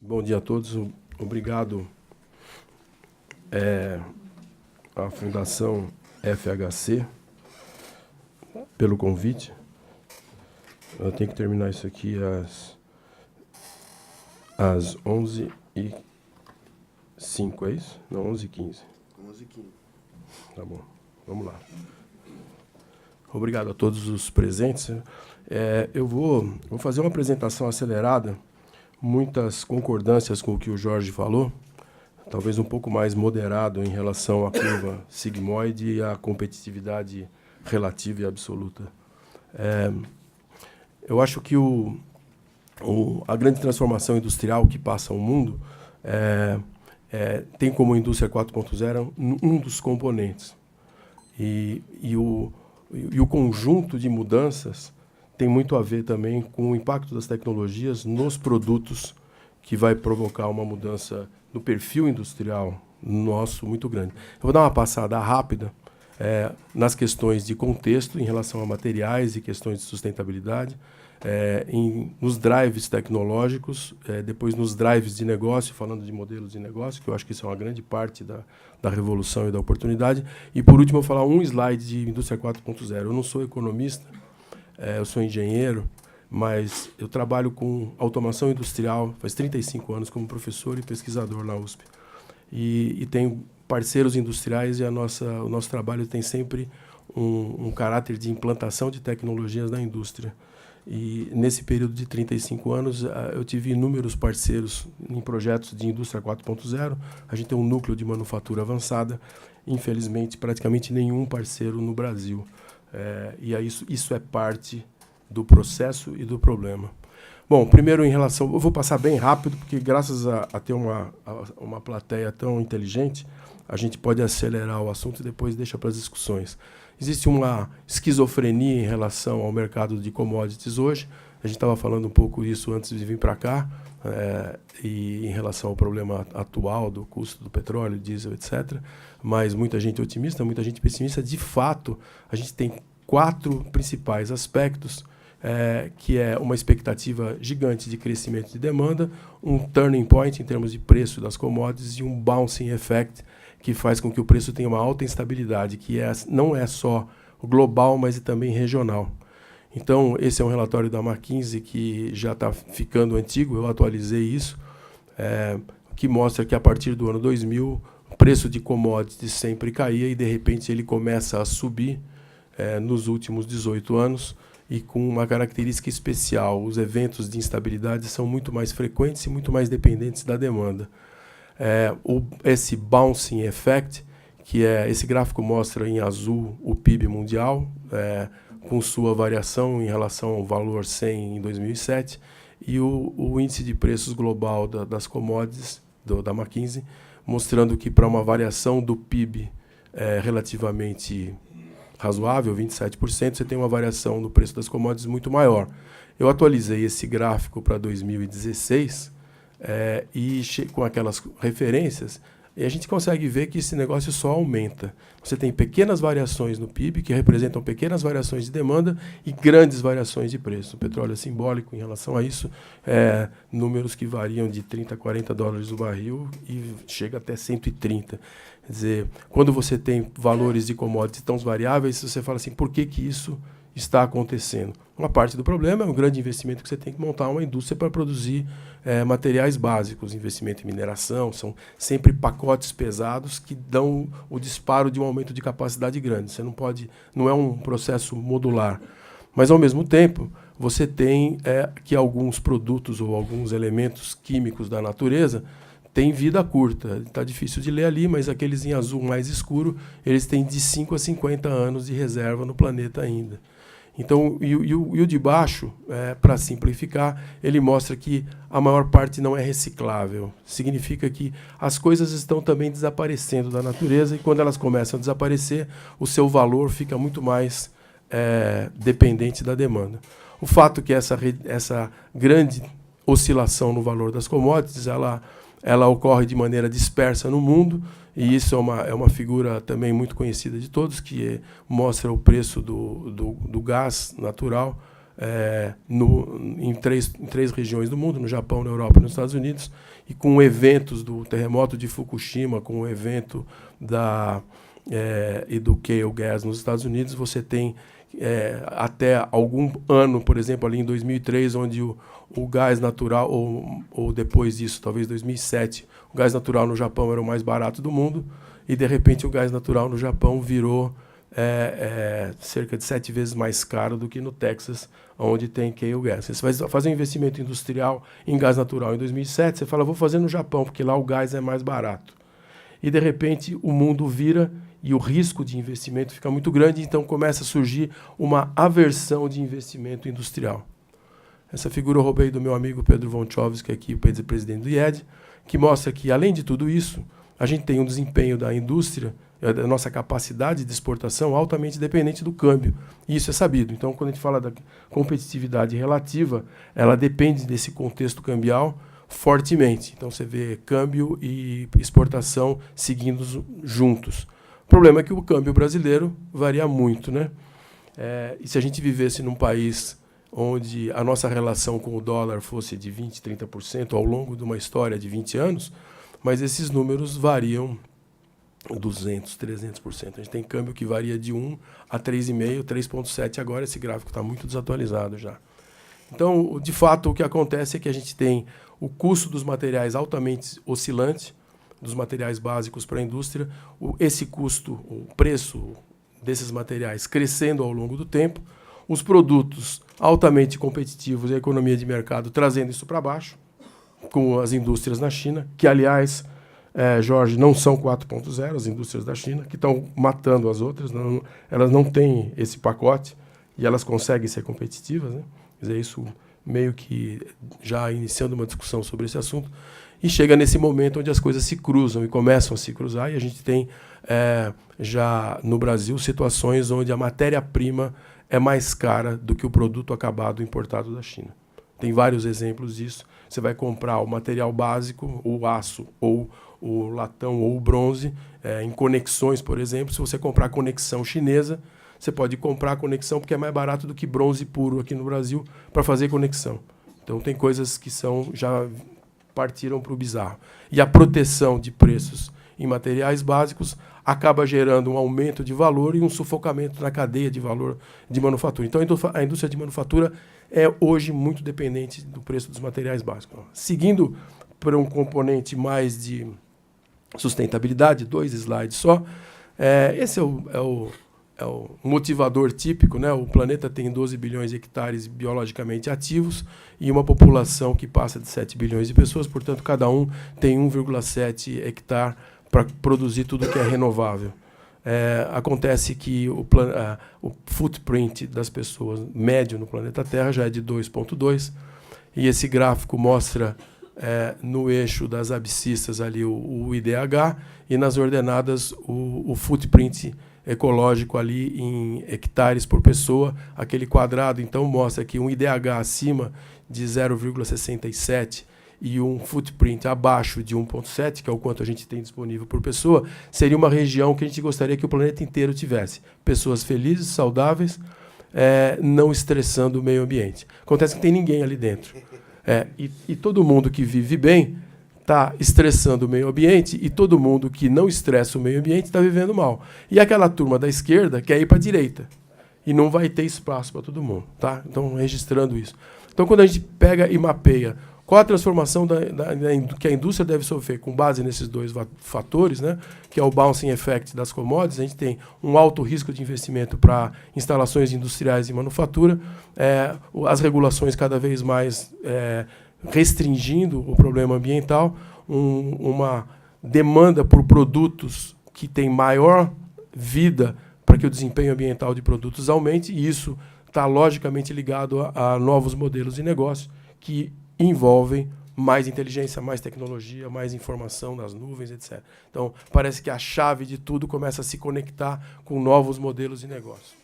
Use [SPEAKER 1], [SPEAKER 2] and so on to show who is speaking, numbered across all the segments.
[SPEAKER 1] Bom dia a todos. Obrigado à Fundação FHC pelo convite. Eu tenho que terminar isso aqui às 11h05, é isso? Não, 11h15.
[SPEAKER 2] 11h15.
[SPEAKER 1] Tá bom, vamos lá. Obrigado a todos os presentes. Eu vou fazer uma apresentação acelerada, muitas concordâncias com o que o Jorge falou, talvez um pouco mais moderado em relação à curva sigmoide e à competitividade relativa e absoluta. Eu acho que a grande transformação industrial que passa o mundo tem como indústria 4.0 um dos componentes. E o conjunto de mudanças tem muito a ver também com o impacto das tecnologias nos produtos, que vai provocar uma mudança no perfil industrial nosso muito grande. Eu vou dar uma passada rápida nas questões de contexto em relação a materiais e questões de sustentabilidade, nos drives tecnológicos, depois nos drives de negócio, falando de modelos de negócio, que eu acho que isso é uma grande parte da revolução e da oportunidade. E, por último, eu vou falar um slide de indústria 4.0. Eu não sou economista, eu sou engenheiro, mas eu trabalho com automação industrial faz 35 anos como professor e pesquisador na USP. E tenho parceiros industriais e o nosso trabalho tem sempre um caráter de implantação de tecnologias na indústria. E nesse período de 35 anos, eu tive inúmeros parceiros em projetos de indústria 4.0. A gente tem um núcleo de manufatura avançada. Infelizmente, praticamente nenhum parceiro no Brasil. E aí isso é parte do processo e do problema. Bom, primeiro em relação... Eu vou passar bem rápido, porque graças a ter uma plateia tão inteligente, a gente pode acelerar o assunto e depois deixa para as discussões. Existe uma esquizofrenia em relação ao mercado de commodities hoje. A gente estava falando um pouco isso antes de vir para cá, e em relação ao problema atual do custo do petróleo, diesel, etc. Mas muita gente otimista, muita gente pessimista. De fato, a gente tem 4 principais aspectos, que é uma expectativa gigante de crescimento de demanda, um turning point em termos de preço das commodities e um bouncing effect, que faz com que o preço tenha uma alta instabilidade, que não é só global, mas também regional. Então, esse é um relatório da McKinsey que já está ficando antigo, eu atualizei isso, que mostra que a partir do ano 2000, o preço de commodities sempre caía e, de repente, ele começa a subir nos últimos 18 anos e com uma característica especial. Os eventos de instabilidade são muito mais frequentes e muito mais dependentes da demanda. Esse bouncing effect, que esse gráfico mostra em azul o PIB mundial, com sua variação em relação ao valor 100 em 2007, e o índice de preços global das commodities, da McKinsey, mostrando que para uma variação do PIB relativamente razoável, 27%, você tem uma variação no preço das commodities muito maior. Eu atualizei esse gráfico para 2016, e com aquelas referências, e a gente consegue ver que esse negócio só aumenta. Você tem pequenas variações no PIB, que representam pequenas variações de demanda e grandes variações de preço. O petróleo é simbólico em relação a isso, números que variam de 30 a 40 dólares o barril e chega até 130. Quer dizer, quando você tem valores de commodities tão variáveis, você fala assim, por que isso está acontecendo? Uma parte do problema é um grande investimento que você tem que montar uma indústria para produzir materiais básicos, investimento em mineração, são sempre pacotes pesados que dão o disparo de um aumento de capacidade grande. Você não é um processo modular. Mas, ao mesmo tempo, você tem que alguns produtos ou alguns elementos químicos da natureza têm vida curta. Está difícil de ler ali, mas aqueles em azul mais escuro, eles têm de 5 a 50 anos de reserva no planeta ainda. Então, e o de baixo, para simplificar, ele mostra que a maior parte não é reciclável. Significa que as coisas estão também desaparecendo da natureza e, quando elas começam a desaparecer, o seu valor fica muito mais dependente da demanda. O fato que essa grande oscilação no valor das commodities, ela ocorre de maneira dispersa no mundo, e isso é uma figura também muito conhecida de todos, que mostra o preço do gás natural em três regiões do mundo, no Japão, na Europa e nos Estados Unidos, e com eventos do terremoto de Fukushima, com o evento e do Shale Gas nos Estados Unidos, você tem até algum ano, por exemplo, ali em 2003, onde o gás natural, ou depois disso, talvez 2007, o gás natural no Japão era o mais barato do mundo, e de repente o gás natural no Japão virou cerca de 7 vezes mais caro do que no Texas, onde tem shale gas. Você vai fazer um investimento industrial em gás natural em 2007, você fala, vou fazer no Japão, porque lá o gás é mais barato. E, de repente, o mundo vira e o risco de investimento fica muito grande, então começa a surgir uma aversão de investimento industrial. Essa figura eu roubei do meu amigo Pedro Vonchovski, aqui, o presidente do IED, que mostra que, além de tudo isso, a gente tem um desempenho da indústria, da nossa capacidade de exportação altamente dependente do câmbio. E isso é sabido. Então, quando a gente fala da competitividade relativa, ela depende desse contexto cambial fortemente. Então, você vê câmbio e exportação seguindo juntos. O problema é que o câmbio brasileiro varia muito, né? E se a gente vivesse num país onde a nossa relação com o dólar fosse de 20%, 30% ao longo de uma história de 20 anos, mas esses números variam 200%, 300%. A gente tem câmbio que varia de 1 a 3,5, 3,7 agora. Esse gráfico está muito desatualizado já. Então, de fato, o que acontece é que a gente tem o custo dos materiais altamente oscilante, dos materiais básicos para a indústria, esse custo, o preço desses materiais crescendo ao longo do tempo, os produtos altamente competitivos e a economia de mercado trazendo isso para baixo, com as indústrias na China, que, aliás, Jorge, não são 4.0, as indústrias da China, que estão matando as outras, elas não têm esse pacote e elas conseguem ser competitivas, né? Quer dizer, isso meio que já iniciando uma discussão sobre esse assunto, e chega nesse momento onde as coisas se cruzam e começam a se cruzar, e a gente tem já no Brasil situações onde a matéria-prima é mais cara do que o produto acabado importado da China. Tem vários exemplos disso. Você vai comprar o material básico, o aço, ou o latão, ou o bronze, em conexões, por exemplo. Se você comprar conexão chinesa, você pode comprar a conexão porque é mais barato do que bronze puro aqui no Brasil para fazer conexão. Então, tem coisas que já partiram para o bizarro. E a proteção de preços em materiais básicos acaba gerando um aumento de valor e um sufocamento na cadeia de valor de manufatura. Então, a indústria de manufatura é hoje muito dependente do preço dos materiais básicos. Seguindo para um componente mais de sustentabilidade, 2 slides só, esse é o motivador típico, né? O planeta tem 12 bilhões de hectares biologicamente ativos e uma população que passa de 7 bilhões de pessoas, portanto, cada um tem 1,7 hectare para produzir tudo que é renovável. Acontece que o footprint das pessoas médio no planeta Terra já é de 2,2, e esse gráfico mostra no eixo das abscissas ali o IDH e nas ordenadas o footprint ecológico ali em hectares por pessoa. Aquele quadrado, então, mostra que um IDH acima de 0,67 e um footprint abaixo de 1,7, que é o quanto a gente tem disponível por pessoa, seria uma região que a gente gostaria que o planeta inteiro tivesse. Pessoas felizes, saudáveis, não estressando o meio ambiente. Acontece que não tem ninguém ali dentro. E todo mundo que vive bem está estressando o meio ambiente, e todo mundo que não estressa o meio ambiente está vivendo mal. E aquela turma da esquerda quer ir para a direita. E não vai ter espaço para todo mundo. Tá? Então, registrando isso. Então, quando a gente pega e mapeia qual a transformação que a indústria deve sofrer com base nesses 2 fatores, né, que é o bouncing effect das commodities, a gente tem um alto risco de investimento para instalações industriais e manufatura, as regulações cada vez mais restringindo o problema ambiental, uma demanda por produtos que têm maior vida para que o desempenho ambiental de produtos aumente, e isso está logicamente ligado a novos modelos de negócio que envolvem mais inteligência, mais tecnologia, mais informação nas nuvens, etc. Então, parece que a chave de tudo começa a se conectar com novos modelos de negócio.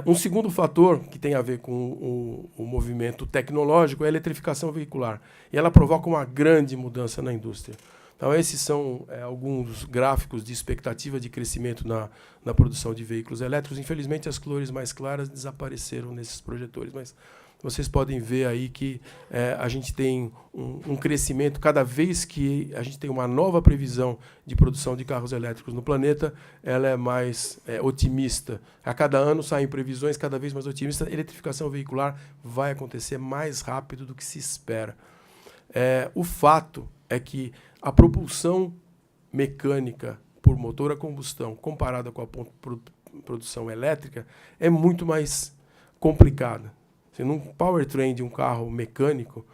[SPEAKER 1] Um segundo fator que tem a ver com o movimento tecnológico é a eletrificação veicular. E ela provoca uma grande mudança na indústria. Então, esses são alguns gráficos de expectativa de crescimento na produção de veículos elétricos. Infelizmente, as cores mais claras desapareceram nesses projetores, mas vocês podem ver aí que a gente tem um crescimento. Cada vez que a gente tem uma nova previsão de produção de carros elétricos no planeta, ela é mais otimista. A cada ano saem previsões cada vez mais otimistas. A eletrificação veicular vai acontecer mais rápido do que se espera. O fato é que a propulsão mecânica por motor a combustão, comparada com a produção elétrica, é muito mais complicada. Num powertrain de um carro mecânico,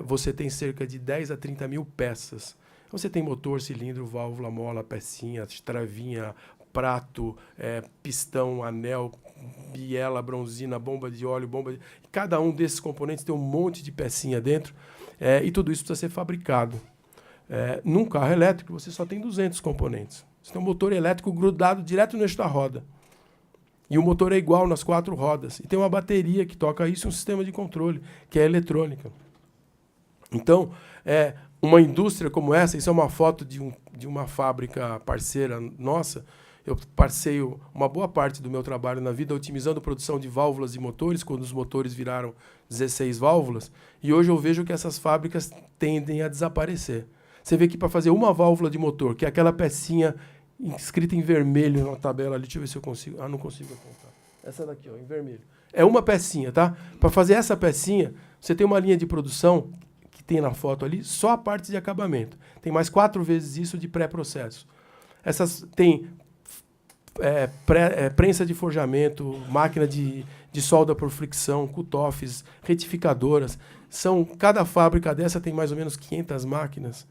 [SPEAKER 1] você tem cerca de 10 a 30 mil peças. Você tem motor, cilindro, válvula, mola, pecinha, travinha, prato, pistão, anel, biela, bronzina, bomba de óleo, Cada um desses componentes tem um monte de pecinha dentro, e tudo isso precisa ser fabricado. Num carro elétrico, você só tem 200 componentes. Você tem um motor elétrico grudado direto no eixo da roda. E o motor é igual nas 4 rodas. E tem uma bateria que toca isso e um sistema de controle, que é eletrônica. Então, uma indústria como essa, isso é uma foto de uma fábrica parceira nossa. Eu parceio uma boa parte do meu trabalho na vida otimizando a produção de válvulas e motores, quando os motores viraram 16 válvulas. E hoje eu vejo que essas fábricas tendem a desaparecer. Você vê que para fazer uma válvula de motor, que é aquela pecinha escrita em vermelho na tabela ali, deixa eu ver se eu consigo. Não consigo apontar. Essa daqui, ó, em vermelho. É uma pecinha, tá? Para fazer essa pecinha, você tem uma linha de produção, que tem na foto ali, só a parte de acabamento. Tem mais 4 vezes isso de pré-processo. Essas tem prensa de forjamento, máquina de solda por fricção, cut-offs, retificadoras. Cada fábrica dessa tem mais ou menos 500 máquinas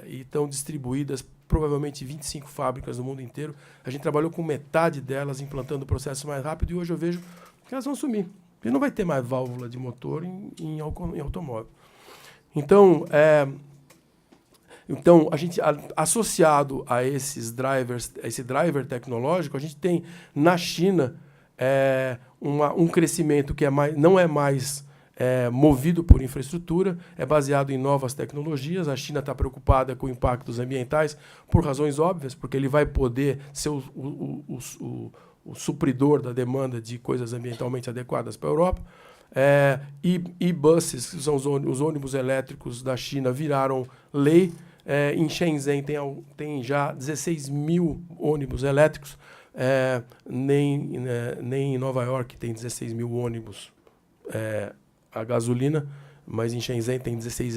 [SPEAKER 1] e estão distribuídas provavelmente 25 fábricas no mundo inteiro. A gente trabalhou com metade delas, implantando o processo mais rápido, e hoje eu vejo que elas vão sumir. E não vai ter mais válvula de motor em automóvel. Então, a gente, associado a esses drivers, a esse driver tecnológico, a gente tem na China um crescimento que não é mais movido por infraestrutura, é baseado em novas tecnologias. A China está preocupada com impactos ambientais por razões óbvias, porque ele vai poder ser o supridor da demanda de coisas ambientalmente adequadas para a Europa. E-buses, que são os ônibus elétricos da China, viraram lei. Em Shenzhen tem já 16 mil ônibus elétricos. Nem em Nova York tem 16 mil ônibus a gasolina, mas em Shenzhen tem 16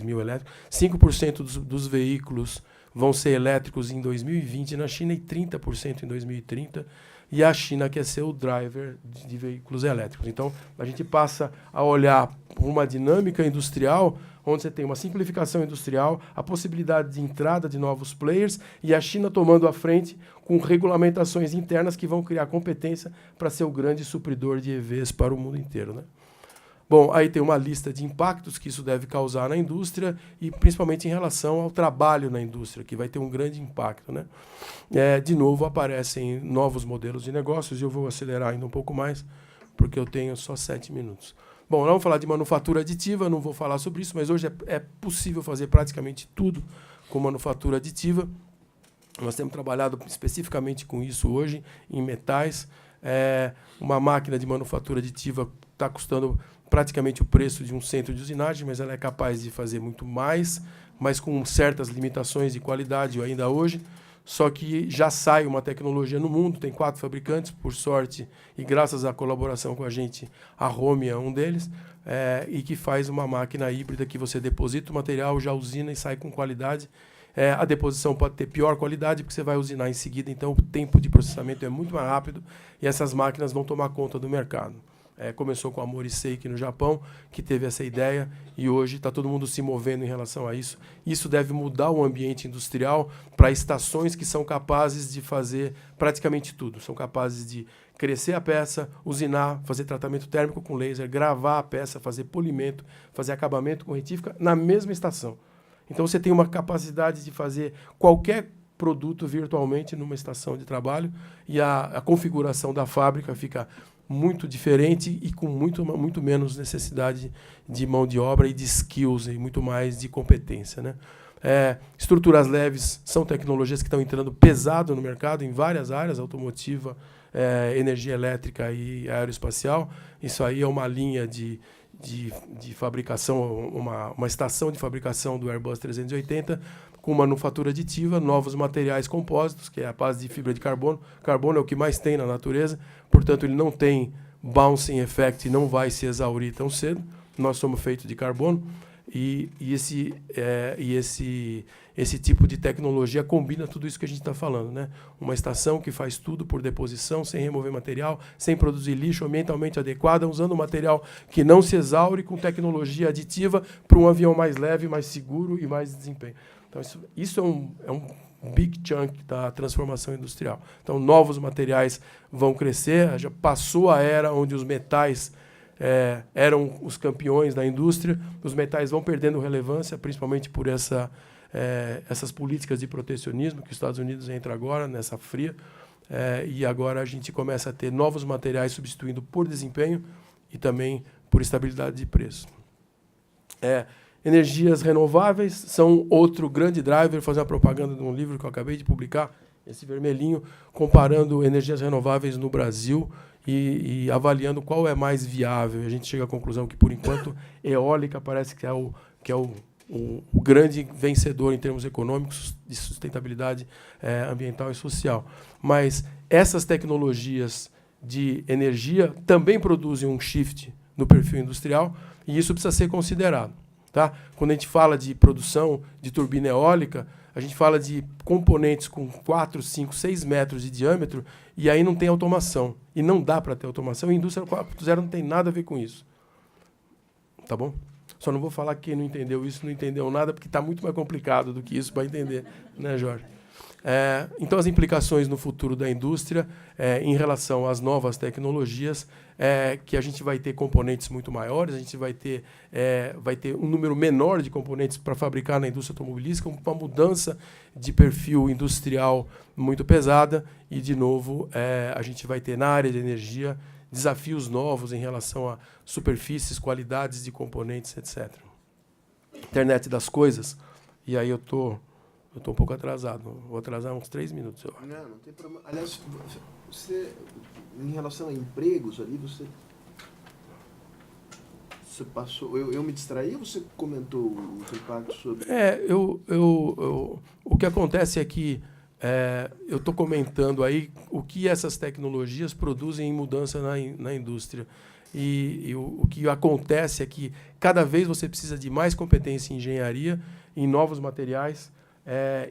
[SPEAKER 1] mil elétricos. 5% dos veículos vão ser elétricos em 2020 na China e 30% em 2030. E a China quer ser o driver de veículos elétricos. Então, a gente passa a olhar por uma dinâmica industrial onde você tem uma simplificação industrial, a possibilidade de entrada de novos players e a China tomando a frente com regulamentações internas que vão criar competência para ser o grande supridor de EVs para o mundo inteiro, né? Bom, aí tem uma lista de impactos que isso deve causar na indústria e principalmente em relação ao trabalho na indústria, que vai ter um grande impacto, né? De novo, aparecem novos modelos de negócios e eu vou acelerar ainda um pouco mais, porque eu tenho só 7 minutos. Bom, nós vamos falar de manufatura aditiva, não vou falar sobre isso, mas hoje é possível fazer praticamente tudo com manufatura aditiva. Nós temos trabalhado especificamente com isso hoje, em metais. Uma máquina de manufatura aditiva está custando praticamente o preço de um centro de usinagem, mas ela é capaz de fazer muito mais, mas com certas limitações de qualidade ainda hoje. Só que já sai uma tecnologia no mundo, tem 4 fabricantes, por sorte, e graças à colaboração com a gente, a Romi é um deles, e que faz uma máquina híbrida que você deposita o material, já usina e sai com qualidade. A deposição pode ter pior qualidade, porque você vai usinar em seguida, então o tempo de processamento é muito mais rápido e essas máquinas vão tomar conta do mercado. Começou com a Morrisei no Japão, que teve essa ideia, e hoje está todo mundo se movendo em relação a isso. Isso deve mudar o ambiente industrial para estações que são capazes de fazer praticamente tudo. São capazes de crescer a peça, usinar, fazer tratamento térmico com laser, gravar a peça, fazer polimento, fazer acabamento com retífica na mesma estação. Então você tem uma capacidade de fazer qualquer produto virtualmente numa estação de trabalho e a configuração da fábrica fica muito diferente e com muito menos necessidade de mão de obra e de skills e muito mais de competência, né? Estruturas leves são tecnologias que estão entrando pesado no mercado em várias áreas, automotiva, energia elétrica e aeroespacial. Isso aí é uma linha de fabricação, uma estação de fabricação do Airbus 380, com manufatura aditiva, novos materiais compósitos, que é a base de fibra de carbono. Carbono é o que mais tem na natureza, portanto, ele não tem bouncing effect e não vai se exaurir tão cedo. Nós somos feitos de carbono. E esse tipo de tecnologia combina tudo isso que a gente está falando, né? Uma estação que faz tudo por deposição, sem remover material, sem produzir lixo, ambientalmente adequada, usando material que não se exaure, com tecnologia aditiva para um avião mais leve, mais seguro e mais desempenho. Então, isso é um big chunk da transformação industrial. Então, novos materiais vão crescer, já passou a era onde os metais eram os campeões da indústria, os metais vão perdendo relevância, principalmente por essas políticas de protecionismo que os Estados Unidos entra agora, nessa fria, e agora a gente começa a ter novos materiais substituindo por desempenho e também por estabilidade de preço. Energias renováveis são outro grande driver. Vou fazer uma propaganda de um livro que eu acabei de publicar, esse vermelhinho, comparando energias renováveis no Brasil e avaliando qual é mais viável. A gente chega à conclusão que, por enquanto, eólica parece que é o grande vencedor em termos econômicos, de sustentabilidade ambiental e social. Mas essas tecnologias de energia também produzem um shift no perfil industrial, e isso precisa ser considerado. Tá? Quando a gente fala de produção de turbina eólica, a gente fala de componentes com 4, 5, 6 metros de diâmetro, e aí não tem automação. E não dá para ter automação. E a indústria 4.0 não tem nada a ver com isso. Tá bom? Só não vou falar que quem não entendeu isso não entendeu nada, porque está muito mais complicado do que isso para entender, né, Jorge? Então, as implicações no futuro da indústria em relação às novas tecnologias que a gente vai ter componentes muito maiores, a gente vai ter um número menor de componentes para fabricar na indústria automobilística, uma mudança de perfil industrial muito pesada e, de novo, a gente vai ter na área de energia desafios novos em relação a superfícies, qualidades de componentes, etc. Internet das coisas, e aí eu estou um pouco atrasado, vou atrasar uns 3 minutos.
[SPEAKER 2] Não tem problema. Aliás, você, em relação a empregos ali, você passou... Eu me distraí ou você comentou os impactos sobre...
[SPEAKER 1] O que acontece é que eu estou comentando aí o que essas tecnologias produzem em mudança na indústria. E o que acontece é que cada vez você precisa de mais competência em engenharia, em novos materiais,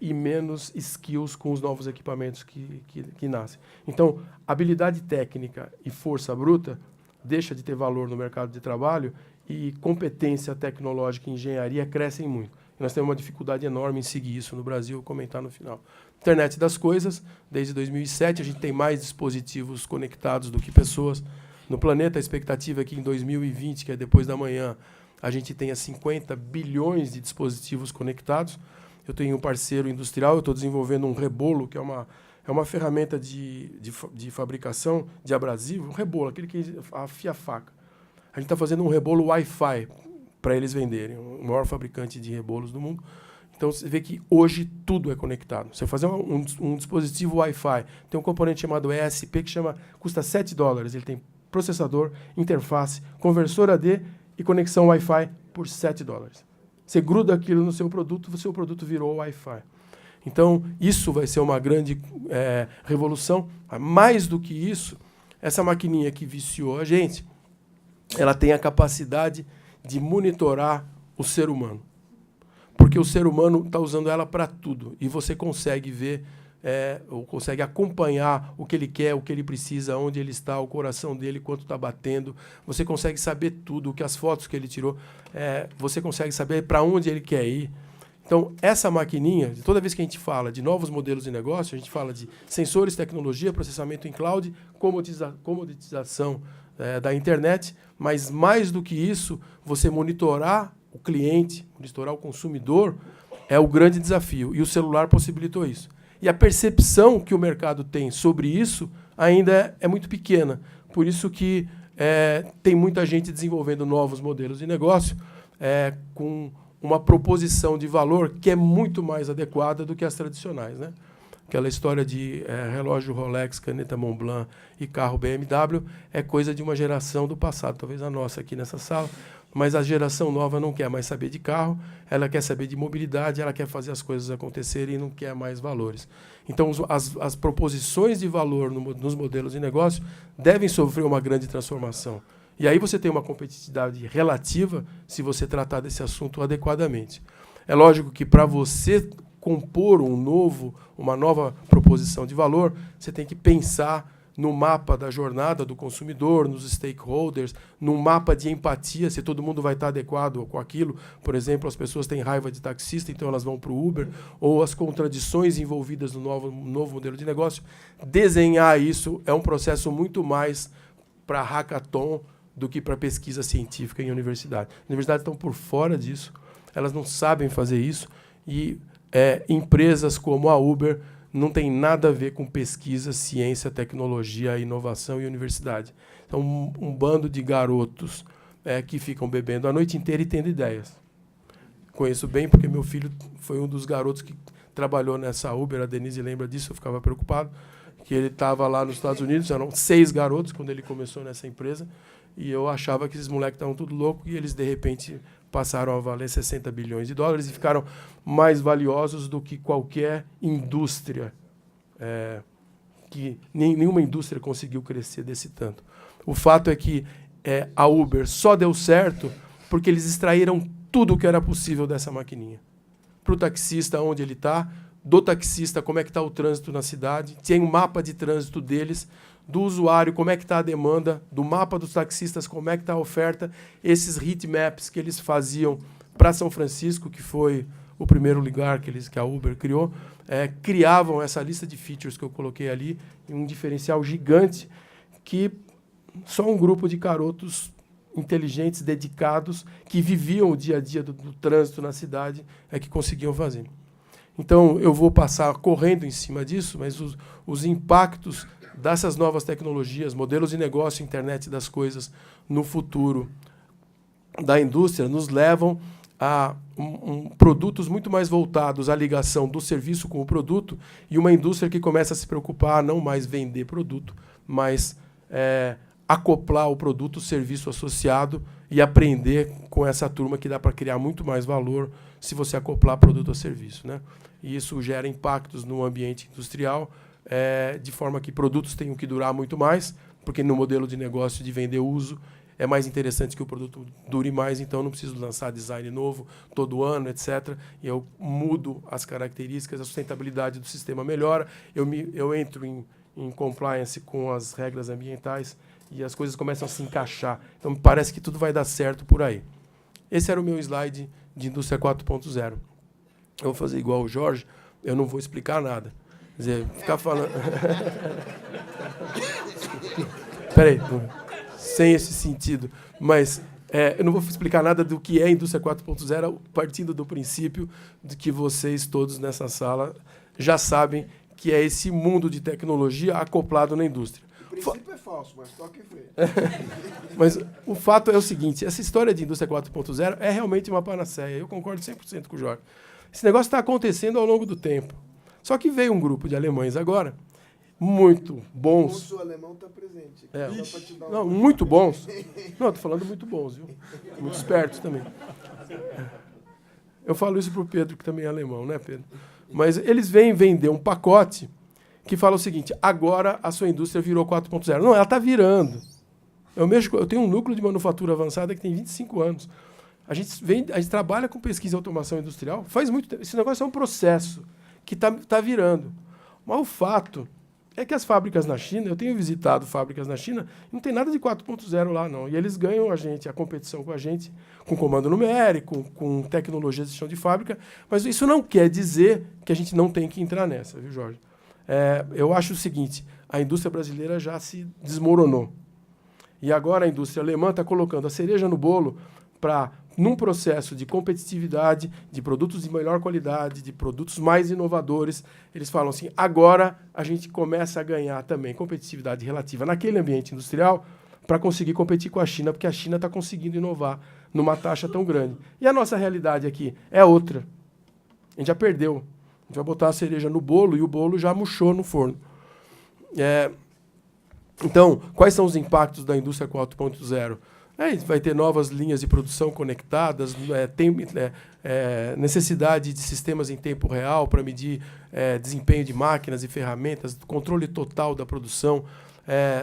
[SPEAKER 1] e menos skills com os novos equipamentos que nascem. Então, habilidade técnica e força bruta deixa de ter valor no mercado de trabalho e competência tecnológica e engenharia crescem muito. E nós temos uma dificuldade enorme em seguir isso no Brasil, vou comentar no final. Internet das coisas, desde 2007 a gente tem mais dispositivos conectados do que pessoas no planeta. A expectativa é que em 2020, que é depois da manhã, a gente tenha 50 bilhões de dispositivos conectados. Eu tenho um parceiro industrial, eu estou desenvolvendo um rebolo, que é uma ferramenta de fabricação de abrasivo, um rebolo, aquele que afia a faca. A gente está fazendo um rebolo Wi-Fi para eles venderem, o maior fabricante de rebolos do mundo. Então, você vê que hoje tudo é conectado. Você fazer um dispositivo Wi-Fi, tem um componente chamado ESP, que custa $7. Ele tem processador, interface, conversor AD e conexão Wi-Fi por $7. Você gruda aquilo no seu produto, o seu produto virou Wi-Fi. Então, isso vai ser uma grande revolução. Mais do que isso, essa maquininha que viciou a gente, ela tem a capacidade de monitorar o ser humano. Porque o ser humano está usando ela para tudo. E você consegue ver, ou consegue acompanhar o que ele quer, o que ele precisa, onde ele está, o coração dele, quanto está batendo. Você consegue saber tudo, as fotos que ele tirou. Você consegue saber para onde ele quer ir. Então, essa maquininha, toda vez que a gente fala de novos modelos de negócio, a gente fala de sensores, tecnologia, processamento em cloud, comoditização da internet, mas mais do que isso, você monitorar o cliente, monitorar o consumidor, é o grande desafio. E o celular possibilitou isso. E a percepção que o mercado tem sobre isso ainda é muito pequena. Por isso que tem muita gente desenvolvendo novos modelos de negócio com uma proposição de valor que é muito mais adequada do que as tradicionais, né? Aquela história de relógio Rolex, caneta Montblanc e carro BMW é coisa de uma geração do passado, talvez a nossa aqui nessa sala, mas a geração nova não quer mais saber de carro, ela quer saber de mobilidade, ela quer fazer as coisas acontecerem e não quer mais valores. Então, as proposições de valor nos modelos de negócio devem sofrer uma grande transformação. E aí você tem uma competitividade relativa se você tratar desse assunto adequadamente. É lógico que para você compor uma nova proposição de valor, você tem que pensar no mapa da jornada do consumidor, nos stakeholders, num mapa de empatia, se todo mundo vai estar adequado com aquilo. Por exemplo, as pessoas têm raiva de taxista, então elas vão para o Uber, ou as contradições envolvidas no novo modelo de negócio. Desenhar isso é um processo muito mais para hackathon do que para pesquisa científica em universidade. As universidades estão por fora disso, elas não sabem fazer isso, e empresas como a Uber não tem nada a ver com pesquisa, ciência, tecnologia, inovação e universidade. Então, um bando de garotos que ficam bebendo a noite inteira e tendo ideias. Conheço bem, porque meu filho foi um dos garotos que trabalhou nessa Uber, a Denise lembra disso, eu ficava preocupado, que ele estava lá nos Estados Unidos, eram 6 garotos quando ele começou nessa empresa, e eu achava que esses moleques estavam tudo loucos, e eles, de repente, passaram a valer 60 bilhões de dólares e ficaram mais valiosos do que qualquer indústria, que nenhuma indústria conseguiu crescer desse tanto. O fato é que a Uber só deu certo porque eles extraíram tudo o que era possível dessa maquininha. Para o taxista, onde ele está, do taxista, como é que está o trânsito na cidade, tem um mapa de trânsito deles, do usuário, como é que está a demanda, do mapa dos taxistas, como é que está a oferta, esses heat maps que eles faziam para São Francisco, que foi o primeiro lugar que a Uber criou, criavam essa lista de features que eu coloquei ali, em um diferencial gigante que só um grupo de garotos inteligentes, dedicados, que viviam o dia a dia do trânsito na cidade, que conseguiam fazer. Então, eu vou passar correndo em cima disso, mas os impactos dessas novas tecnologias, modelos de negócio, internet das coisas, no futuro da indústria, nos levam a produtos muito mais voltados à ligação do serviço com o produto e uma indústria que começa a se preocupar a não mais vender produto, mas acoplar o produto, o serviço associado e aprender com essa turma que dá para criar muito mais valor se você acoplar produto ao serviço, né? E isso gera impactos no ambiente industrial, de forma que produtos tenham que durar muito mais, porque no modelo de negócio de vender uso é mais interessante que o produto dure mais, então não preciso lançar design novo todo ano, etc. E eu mudo as características, a sustentabilidade do sistema melhora, eu entro em compliance com as regras ambientais e as coisas começam a se encaixar. Então, me parece que tudo vai dar certo por aí. Esse era o meu slide de Indústria 4.0. Eu vou fazer igual o Jorge, eu não vou explicar nada. Quer dizer, ficar falando... Espera aí, sem esse sentido. Mas eu não vou explicar nada do que é a Indústria 4.0, partindo do princípio de que vocês todos nessa sala já sabem que é esse mundo de tecnologia acoplado na indústria.
[SPEAKER 2] O princípio é falso, mas toque feio.
[SPEAKER 1] Mas o fato é o seguinte, essa história de Indústria 4.0 é realmente uma panaceia. Eu concordo 100% com o Jorge. Esse negócio está acontecendo ao longo do tempo. Só que veio um grupo de alemães agora, muito bons.
[SPEAKER 2] O curso alemão está presente.
[SPEAKER 1] Não, muito bons. Não, estou falando muito bons, viu? Muito espertos também. Eu falo isso para o Pedro, que também é alemão, né, Pedro? Mas eles vêm vender um pacote que fala o seguinte, agora a sua indústria virou 4.0. Não, ela está virando. Eu tenho um núcleo de manufatura avançada que tem 25 anos. A gente trabalha com pesquisa e automação industrial faz muito tempo. Esse negócio é um processo que está virando. Mas o fato é que as fábricas na China, eu tenho visitado fábricas na China, não tem nada de 4.0 lá, não. E eles ganham a competição com a gente, com comando numérico, com tecnologias de chão de fábrica, mas isso não quer dizer que a gente não tem que entrar nessa, viu, Jorge? Eu acho o seguinte, a indústria brasileira já se desmoronou. E agora a indústria alemã está colocando a cereja no bolo para, num processo de competitividade, de produtos de melhor qualidade, de produtos mais inovadores, eles falam assim, agora a gente começa a ganhar também competitividade relativa naquele ambiente industrial para conseguir competir com a China, porque a China está conseguindo inovar numa taxa tão grande. E a nossa realidade aqui é outra. A gente já perdeu. A gente vai botar a cereja no bolo e o bolo já murchou no forno. Então, quais são os impactos da indústria 4.0? Vai ter novas linhas de produção conectadas, tem necessidade de sistemas em tempo real para medir desempenho de máquinas e ferramentas, controle total da produção.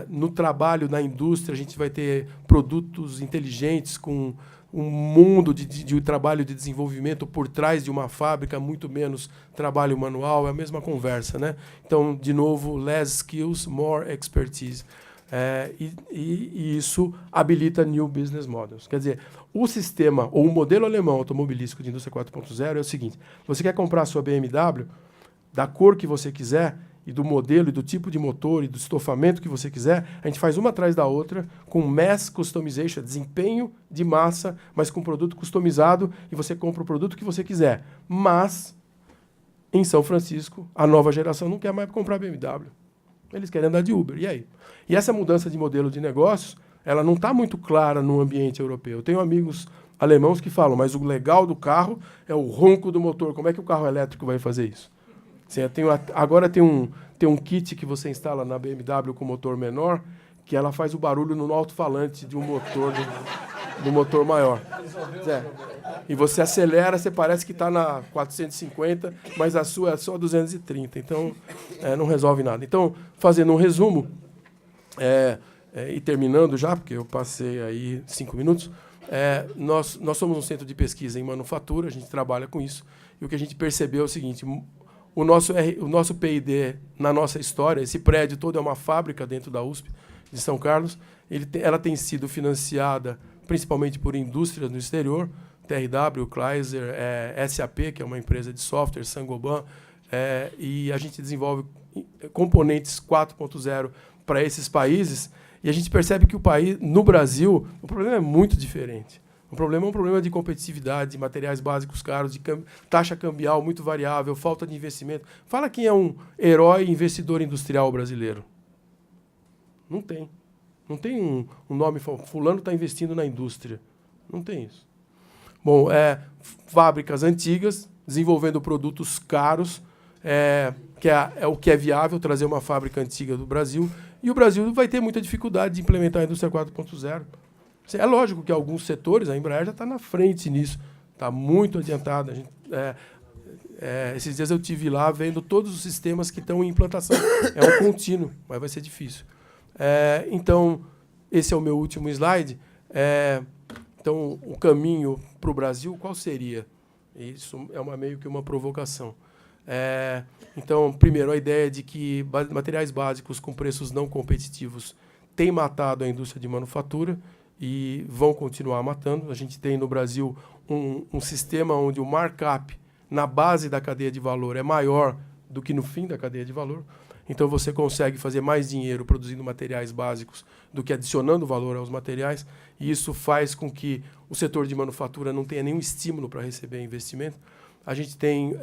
[SPEAKER 1] No trabalho, na indústria, a gente vai ter produtos inteligentes com um mundo de trabalho de desenvolvimento por trás de uma fábrica, muito menos trabalho manual, é a mesma conversa, né? Então, de novo, less skills, more expertise. E isso habilita new business models. Quer dizer, o sistema, ou o modelo alemão automobilístico de indústria 4.0 é o seguinte: você quer comprar a sua BMW, da cor que você quiser, e do modelo, e do tipo de motor, e do estofamento que você quiser, a gente faz uma atrás da outra, com mass customization, desempenho de massa, mas com produto customizado, e você compra o produto que você quiser. Mas, em São Francisco, a nova geração não quer mais comprar BMW. Eles querem andar de Uber. E aí? E essa mudança de modelo de negócios, ela não está muito clara no ambiente europeu. Eu tenho amigos alemãos que falam, mas o legal do carro é o ronco do motor. Como é que o carro elétrico vai fazer isso? Agora tem um kit que você instala na BMW com motor menor, que ela faz o barulho no alto-falante de um motor do motor maior. E você acelera, você parece que está na 450, mas a sua é só 230. Então, não resolve nada. Então, fazendo um resumo, e terminando já, porque eu passei aí 5 minutos, nós somos um centro de pesquisa em manufatura, a gente trabalha com isso, e o que a gente percebeu é o seguinte: o nosso P&D, na nossa história, esse prédio todo é uma fábrica dentro da USP de São Carlos, ela tem sido financiada principalmente por indústrias no exterior, TRW, Chrysler, SAP, que é uma empresa de software, Saint-Gobain, e a gente desenvolve componentes 4.0 para esses países, e a gente percebe que o país, no Brasil, o problema é muito diferente. O problema é um problema de competitividade, de materiais básicos caros, de taxa cambial muito variável, falta de investimento. Fala quem é um herói investidor industrial brasileiro. Não tem. Não tem um nome, fulano está investindo na indústria. Não tem isso. Bom, fábricas antigas, desenvolvendo produtos caros, que é o que é viável, trazer uma fábrica antiga do Brasil, e o Brasil vai ter muita dificuldade de implementar a indústria 4.0. É lógico que alguns setores, a Embraer já está na frente nisso, está muito adiantada. Esses dias eu estive lá vendo todos os sistemas que estão em implantação. É um contínuo, mas vai ser difícil. Então, esse é o meu último slide. Então, o caminho para o Brasil, qual seria? Isso é meio que uma provocação. Então, primeiro, a ideia de que materiais básicos com preços não competitivos têm matado a indústria de manufatura e vão continuar matando. A gente tem no Brasil um sistema onde o markup na base da cadeia de valor é maior do que no fim da cadeia de valor. Então, você consegue fazer mais dinheiro produzindo materiais básicos do que adicionando valor aos materiais, e isso faz com que o setor de manufatura não tenha nenhum estímulo para receber investimento. A gente tem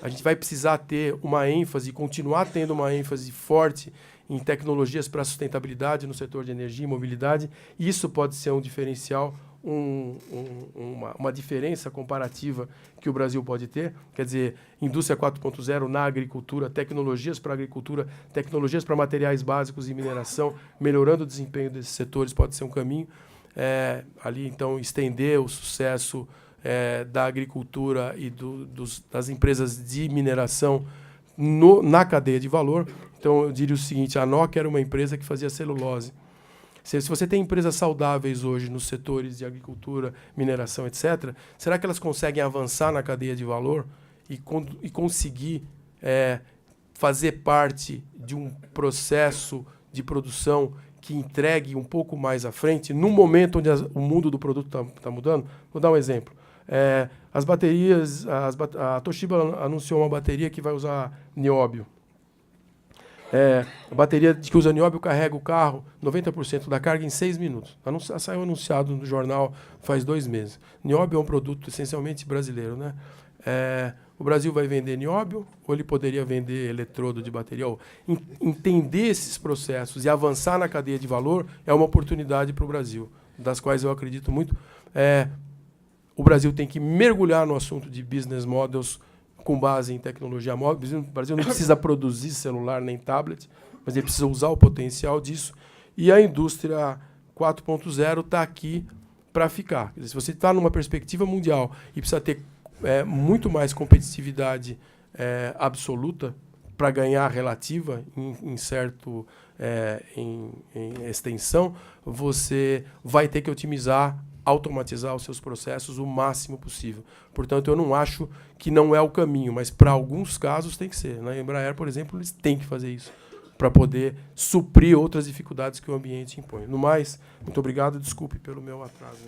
[SPEAKER 1] a gente vai precisar ter uma ênfase, continuar tendo uma ênfase forte em tecnologias para sustentabilidade no setor de energia e mobilidade. Isso pode ser um diferencial, uma diferença comparativa que o Brasil pode ter. Quer dizer, indústria 4.0 na agricultura, tecnologias para agricultura, tecnologias para materiais básicos e mineração, melhorando o desempenho desses setores pode ser um caminho. Ali, então, estender o sucesso da agricultura e das empresas de mineração na cadeia de valor. Então, eu diria o seguinte: a Nokia era uma empresa que fazia celulose. Se você tem empresas saudáveis hoje nos setores de agricultura, mineração, etc., será que elas conseguem avançar na cadeia de valor e conseguir fazer parte de um processo de produção que entregue um pouco mais à frente, no momento onde o mundo do produto está mudando? Vou dar um exemplo. As baterias, a Toshiba anunciou uma bateria que vai usar nióbio. A bateria que usa nióbio carrega o carro 90% da carga em 6 minutos. Saiu anunciado no jornal faz 2 meses. Nióbio é um produto essencialmente brasileiro, né? O Brasil vai vender nióbio ou ele poderia vender eletrodo de bateria? Entender esses processos e avançar na cadeia de valor é uma oportunidade para o Brasil. das quais eu acredito muito, o Brasil tem que mergulhar no assunto de business models com base em tecnologia móvel. O Brasil não precisa produzir celular nem tablet, mas ele precisa usar o potencial disso. E a indústria 4.0 está aqui para ficar. Quer dizer, se você está numa perspectiva mundial e precisa ter muito mais competitividade absoluta para ganhar relativa em extensão, você vai ter que otimizar, automatizar os seus processos o máximo possível. Portanto, eu não acho que não é o caminho, mas para alguns casos tem que ser. Na Embraer, por exemplo, eles têm que fazer isso para poder suprir outras dificuldades que o ambiente impõe. No mais, muito obrigado, desculpe pelo meu atraso.